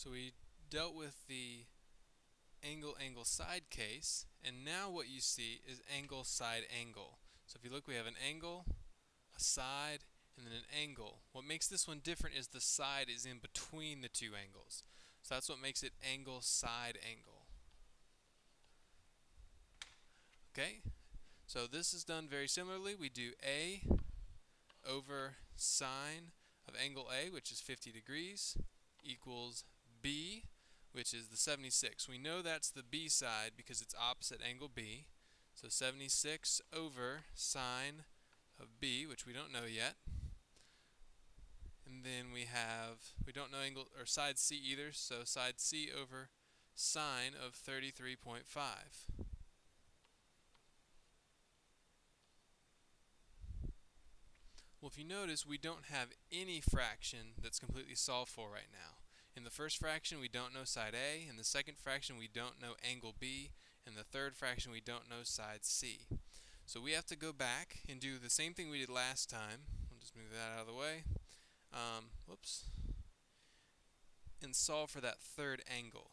So we dealt with the angle side case, and now what you see is angle side angle. So if you look, we have an angle, a side, and then an angle. What makes this one different is the side is in between the two angles. So that's what makes it angle side angle. Okay, so this is done very similarly. We do A over sine of angle A, which is 50 degrees, equals B, which is the 76. We know that's the B side because it's opposite angle B. So 76 over sine of B, which we don't know yet. And then we don't know angle or side C either, so side C over sine of 33.5. Well, if you notice, we don't have any fraction that's completely solved for right now. In the first fraction, we don't know side A. In the second fraction, we don't know angle B. In the third fraction, we don't know side C. So we have to go back and do the same thing we did last time. I'll just move that out of the way. Whoops. And solve for that third angle.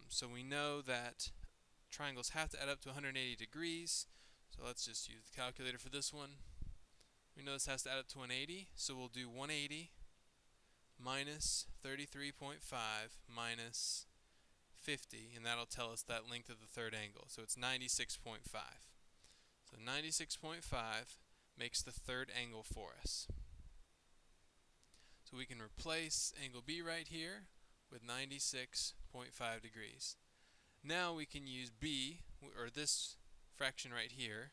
So we know that triangles have to add up to 180 degrees. So let's just use the calculator for this one. We know this has to add up to 180, so we'll do 180 minus 33.5 minus 50, and that'll tell us that length of the third angle. So it's 96.5. So 96.5 makes the third angle for us. So we can replace angle B right here with 96.5 degrees. Now we can use B, or this fraction right here,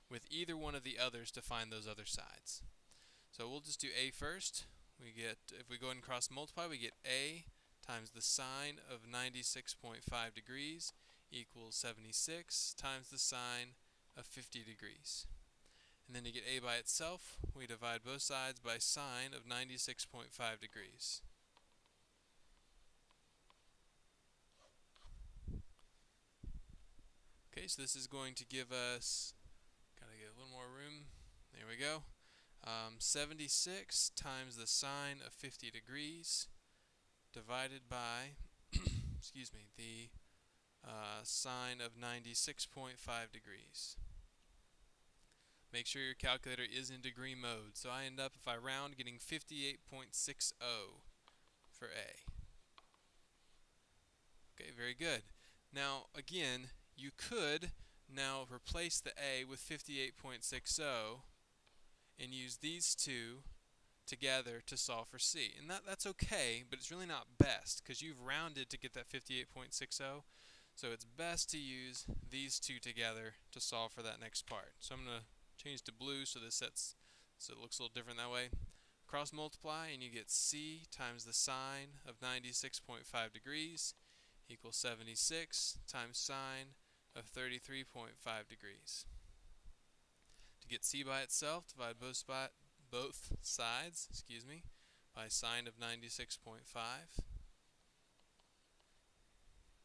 with either one of the others to find those other sides. So we'll just do A first. If we go ahead and cross multiply, we get A times the sine of 96.5 degrees equals 76 times the sine of 50 degrees. And then to get A by itself, we divide both sides by sine of 96.5 degrees. Okay, so this is going to give us, gotta get a little more room, there we go, 76 times the sine of 50 degrees divided by, excuse me, the sine of 96.5 degrees. Make sure your calculator is in degree mode. So I end up, if I round, getting 58.60 for A. Okay, very good. Now, again, you could now replace the A with 58.60 and use these two together to solve for C. And that's okay, but it's really not best because you've rounded to get that 58.60. So it's best to use these two together to solve for that next part. So I'm going to change to blue so so it looks a little different that way. Cross multiply and you get C times the sine of 96.5 degrees equals 76 times sine of 33.5 degrees. To get C by itself, divide both sides, by sine of 96.5.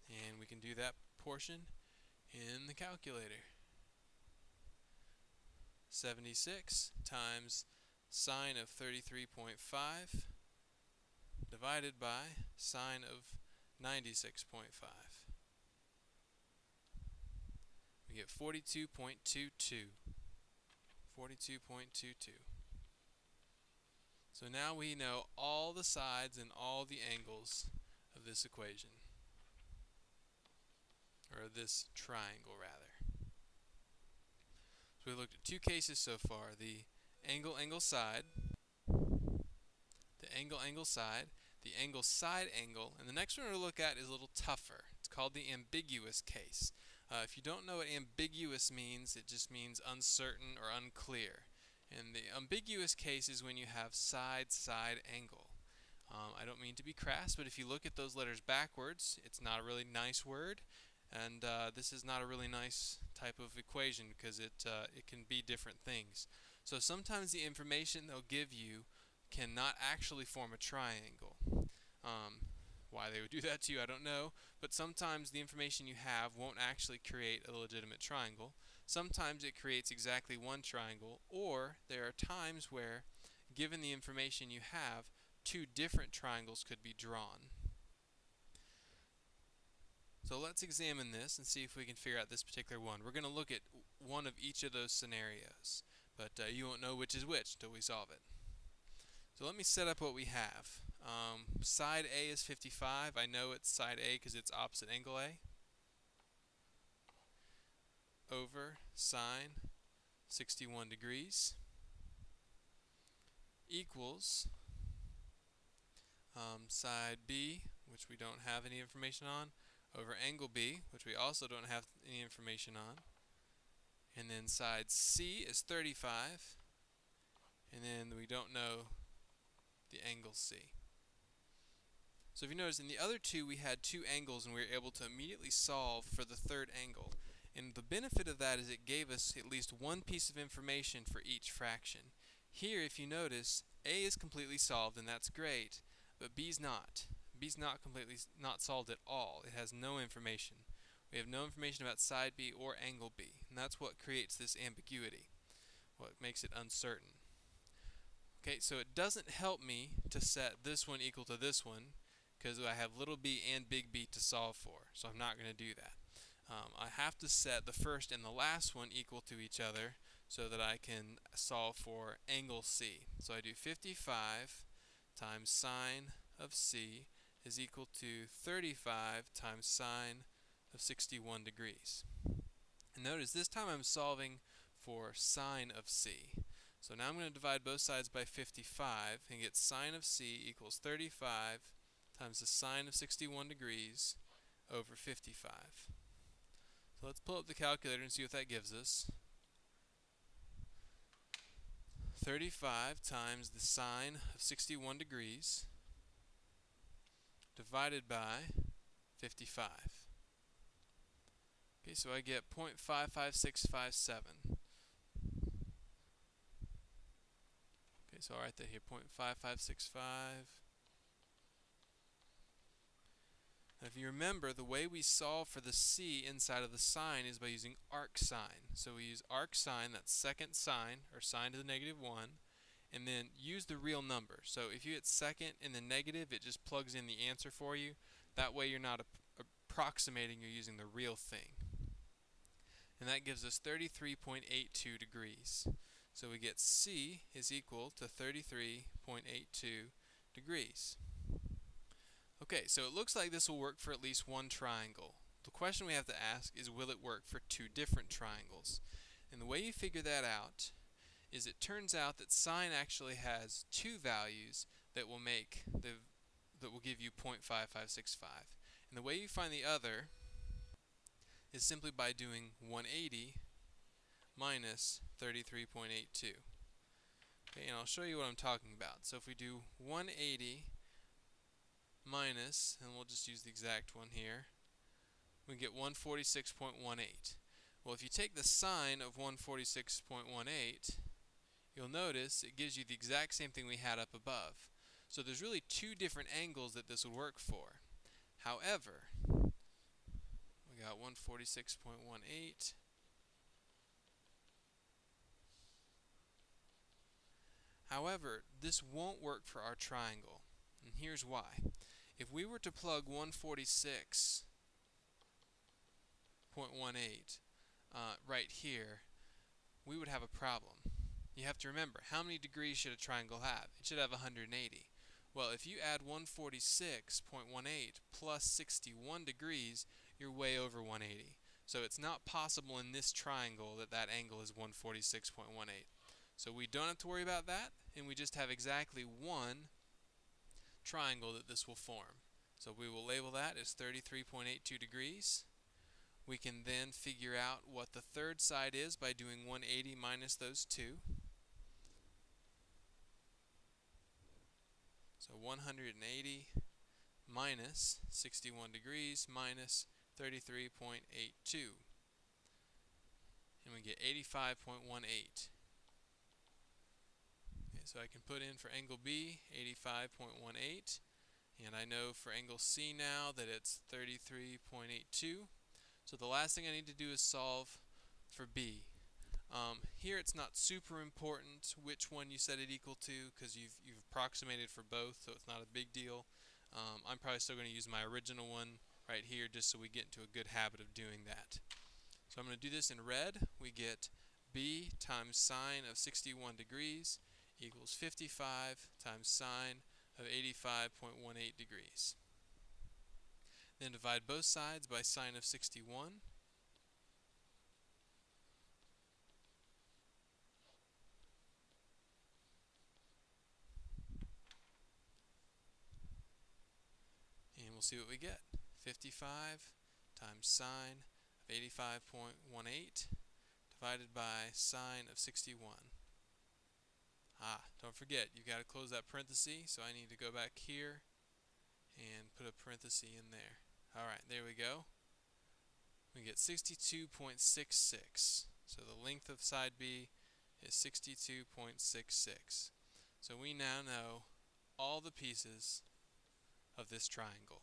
And we can do that portion in the calculator. 76 times sine of 33.5 divided by sine of 96.5. We get 42.22. 42.22. So now we know all the sides and all the angles of this equation. Or this triangle, rather. So we looked at two cases so far, the angle side, the angle side, the angle side angle, and the next one we're going to look at is a little tougher. It's called the ambiguous case. If you don't know what ambiguous means, it just means uncertain or unclear. And the ambiguous case is when you have side angle. I don't mean to be crass, but if you look at those letters backwards, it's not a really nice word. And this is not a really nice type of equation because it can be different things. So sometimes the information they'll give you cannot actually form a triangle. Why they would do that to you, I don't know. But sometimes the information you have won't actually create a legitimate triangle. Sometimes it creates exactly one triangle, or there are times where, given the information you have, two different triangles could be drawn. So let's examine this and see if we can figure out this particular one. We're going to look at one of each of those scenarios, but you won't know which is which until we solve it. So let me set up what we have. Side A is 55. I know it's side A because it's opposite angle A. Over sine 61 degrees equals side B, which we don't have any information on, over angle B, which we also don't have any information on. And then side C is 35, and then we don't know the angle C. So if you notice, in the other two we had two angles and we were able to immediately solve for the third angle. And the benefit of that is it gave us at least one piece of information for each fraction. Here, if you notice, A is completely solved, and that's great, but B's not. B's not solved at all. It has no information. We have no information about side B or angle B, and that's what creates this ambiguity, what makes it uncertain. Okay, so it doesn't help me to set this one equal to this one because I have little b and big B to solve for, so I'm not going to do that. I have to set the first and the last one equal to each other so that I can solve for angle C. So I do 55 times sine of C is equal to 35 times sine of 61 degrees. And notice this time I'm solving for sine of C. So now I'm going to divide both sides by 55 and get sine of C equals 35 times the sine of 61 degrees over 55. So let's pull up the calculator and see what that gives us. 35 times the sine of 61 degrees divided by 55. Okay, so I get 0.55657. Okay, so I'll write that here, 0.5565. Now if you remember, the way we solve for the C inside of the sine is by using arc sine. So we use arc sine, that's second sine, or sine to the negative 1, and then use the real number. So if you hit second in the negative, it just plugs in the answer for you. That way you're not approximating, you're using the real thing. And that gives us 33.82 degrees. So we get C is equal to 33.82 degrees. Okay, so it looks like this will work for at least one triangle. The question we have to ask is, will it work for two different triangles? And the way you figure that out is it turns out that sine actually has two values that will give you 0.5565. And the way you find the other is simply by doing 180 minus 33.82. Okay, and I'll show you what I'm talking about. So if we do 180 minus, and we'll just use the exact one here, we get 146.18. Well, if you take the sine of 146.18, you'll notice it gives you the exact same thing we had up above. So there's really two different angles that this would work for. However, we got 146.18. However, this won't work for our triangle, and here's why. If we were to plug 146.18 right here, we would have a problem. You have to remember, how many degrees should a triangle have? It should have 180. Well, if you add 146.18 plus 61 degrees, you're way over 180. So it's not possible in this triangle that that angle is 146.18. So we don't have to worry about that, and we just have exactly one triangle that this will form. So we will label that as 33.82 degrees. We can then figure out what the third side is by doing 180 minus those two. So 180 minus 61 degrees minus 33.82. And we get 85.18. So I can put in for angle B 85.18, and I know for angle C now that it's 33.82. So the last thing I need to do is solve for B. Here it's not super important which one you set it equal to because you've approximated for both, so it's not a big deal. I'm probably still going to use my original one right here just so we get into a good habit of doing that. So I'm going to do this in red. We get b times sine of 61 degrees equals 55 times sine of 85.18 degrees. Then divide both sides by sine of 61. And we'll see what we get. 55 times sine of 85.18 divided by sine of 61. Don't forget, you've got to close that parenthesis, so I need to go back here and put a parenthesis in there. Alright, there we go. We get 62.66. So the length of side B is 62.66. So we now know all the pieces of this triangle.